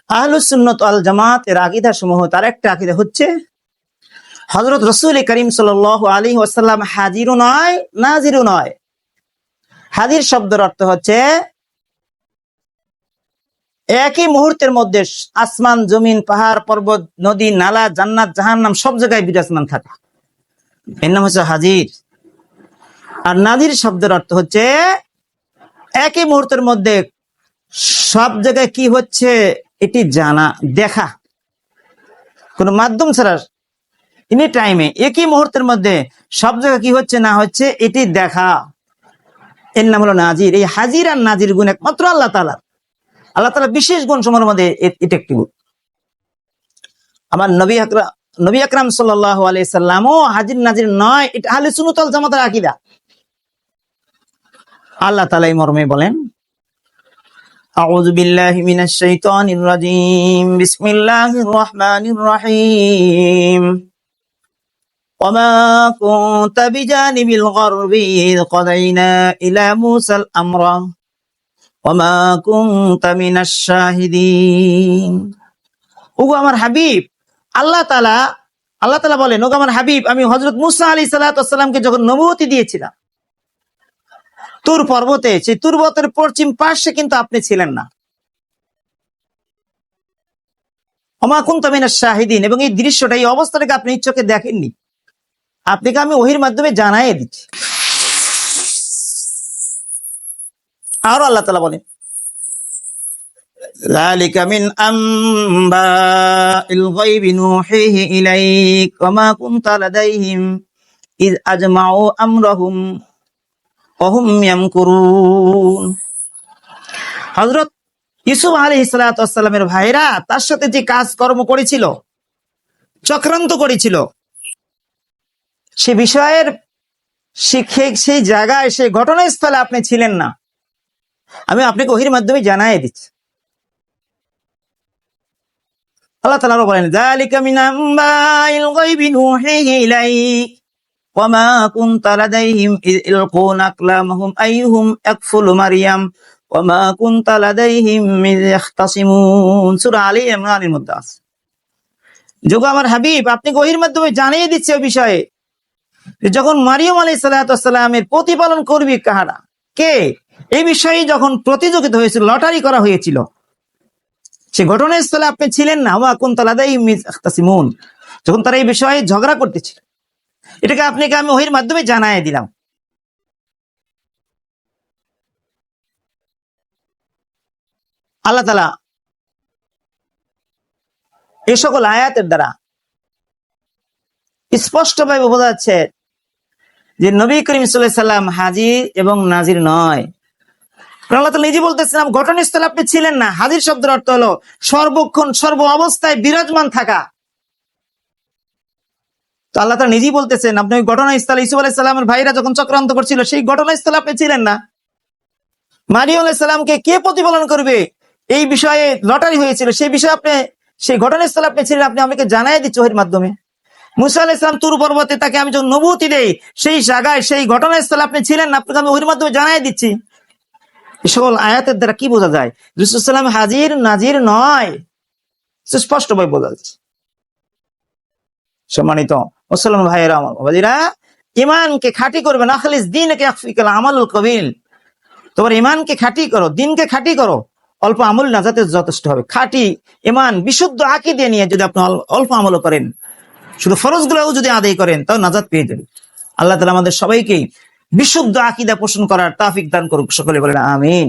আহলুস সুন্নাত ওয়াল জামাতের আকীদা সমূহ, তার একটা আকীদা হচ্ছে হযরত রাসূল করিম সাল্লাল্লাহু আলাইহি ওয়াসাল্লাম হাজিরও নয়, নাজিরও নয়। হাজির শব্দের অর্থ হচ্ছে একই মুহূর্তের মধ্যে আসমান, জমিন, পাহাড়, পর্বত, নদী, নালা, জান্নাত, জাহান্নাম সব জায়গায় বিরাজমান থাকে, এর নাম হচ্ছে হাজির। আর নাজির শব্দের অর্থ হচ্ছে একই মুহূর্তের মধ্যে সব জায়গায় কি হচ্ছে এটি জানা, দেখা, কোন মাধ্যম ছাড়া এনি টাইমে একই মুহূর্তের মধ্যে সব জায়গায় কি হচ্ছে না হচ্ছে এটি দেখা, এর নাম হলো নাজির। এই হাজির আর নাজির গুণ একমাত্র আল্লাহ তাআলা। আল্লাহ তাআলা বিশেষ গুণ সমূহের মধ্যে এটা একটি গুণ। আমার নবী আকরাম সাল্লাল্লাহু আলাইহি সাল্লামও হাজির নাজির নয়, এটা আহলে সুন্নাত ওয়াল জামাতের আকীদা। আল্লাহ তাআলা এই মর্মে বলেন, আউযু বিল্লাহি মিনাশ শাইতানির রাজীম, বিসমিল্লাহির রহমানির রহিম। ওয়ামা কুনতা বিজানিবিল গরবি ইয কাদাইনা ইলা মূসাল আমরা ওয়ামা কুনতা মিনাশ শাহিদিন। ওগো আমার হাবিব, আল্লাহ তাআলা বলেন, ওগো আমার হাবিব, আমি হযরত মূসা আলাইহিস সালাতু ওয়াস সালামকে যখন নবুয়তি দিয়েছিলাম তুর পর্বতে, সেই তুর পর্বতের পশ্চিম পাশে কিন্তু আপনি ছিলেন না। ওমা কুনতা মিনাশ শাহিদিন, এবং এই দৃশ্যটা, এই অবস্থাটাকে আপনি চোখে দেখেননি, আপনাকে আমি ওহীর মাধ্যমে জানাই দিচ্ছি। আর আল্লাহ তাআলা বলেন, যালিকা মিন আম্বাইল গায়বি নূহিহি ইলাইক ওমা কুনতা লাদাইহিম ইয আজমাউ আমরাহুম ওয়া হুম ইয়ামকুরুন। হযরত ইউসুফ আলাইহিস সালাতু ওয়াস সালামের ভাইরা তার সাথে যে কাজকর্ম করেছিল, চক্রান্ত করেছিল, সে বিষয়ের সেই জায়গায়, সেই ঘটনাস্থলে আপনি ছিলেন না, আমি আপনাকে ওহীর মাধ্যমে জানাই দিচ্ছি। আল্লাহ তাআলা বলেন, যালিকা মিন আম্বাইল গায়বি নূহিহি ইলাইক ওয়া মা কুনতা লাদাইহিম ইয ইয়ালকুনা আকলামহুম আইয়ুহুম ইয়াকফুলু মারইয়াম ওয়া মা কুনতা লাদাইহিম ইয ইখতাসিমুন। সূরা আলী ইমরানের মধ্যে আছে। যোগ আমার হাবিব, আপনি ওহীর মাধ্যমে জানিয়ে দিচ্ছে ওই বিষয়ে, যখন মারিয়াম আলাইহিস সালাতু ওয়াস সালামের প্রতিপালন করবে কাহারা, কে, এই বিষয়ে যখন প্রতিযোগিতা হয়েছিল, লটারি করা হয়েছিল, সে ঘটনাস্থলে আপনি ছিলেন না। ওয়া কুনতা লাদাইহিম ইয ইখতাসিমুন, যখন তারা এই বিষয়ে ঝগড়া করতেছিল, এটাকে আপনাকে আমি ওহীর মাধ্যমে জানাই দিলাম। আল্লাহ তাআলা এই সকল আয়াতের দ্বারা স্পষ্টভাবে বোঝা যাচ্ছে যে নবী করিম সাল্লাল্লাহু আলাইহি সাল্লাম হাজির এবং নাজির নয়। আল্লাহ তাআলা নিজে বলতেছেন, ঘটনাস্থলে আপনি ছিলেন না। হাজির শব্দের অর্থ হলো সর্বক্ষণ, সর্ব অবস্থায় বিরাজমান থাকা। তো আল্লাহ তাআলা নিজেই বলতেছেন, আপনি ওই ঘটনাস্থলে, ইউসুফ আলাইহিস সালামের ভাইরা যখন চক্রান্ত করছিল, সেই ঘটনাস্থলে আপনি ছিলেন না। মারিয়াম আলাইহিস সালামকে কে প্রতিপালন করবে এই বিষয়ে লটারি হয়েছিল, সেই বিষয়ে আপনি, সেই ঘটনাস্থলে আপনি ছিলেন, আপনি আমাকে জানাই দিচ্ছেন ওহীর মাধ্যমে। মূসা আলাইহিস সালাম তুর পর্বতে, তাকে আমি যখন নবুয়তি দেই, সেই জায়গায়, সেই ঘটনাস্থলে আপনি ছিলেন না, আপনাকে আমি ওহীর মাধ্যমে জানাই দিচ্ছি। এই সকল আয়াতের দ্বারা কি বোঝা যায়? রাসূল সাল্লাল্লাহু আলাইহি ওয়াসাল্লাম হাজির নাজির নয়, স্পষ্টভাবে বোঝা যাচ্ছে। সম্মানিত মুসলমান ভাইয়েরা, আমার বাবাজিরা, ঈমানকে খাঁটি করবে, নাখলিস দীনকে ইয়াকফিকাল আমালুল কবিল। তোমার ঈমানকে খাঁটি করো, দিনকে খাঁটি করো, অল্প আমল নাজাতে যথেষ্ট হবে। খাঁটি ঈমান, বিশুদ্ধ আকীদা নিয়ে যদি আপনি অল্প আমল করেন, শুধু ফরজগুলোও যদি আদায় করেন, তাও নাজাত পেয়ে যাবেন। আল্লাহ তাআলা আমাদের সবাইকে বিশুদ্ধ আকীদা পোষণ করার তৌফিক দান করুক। সকলে বলেন আমিন।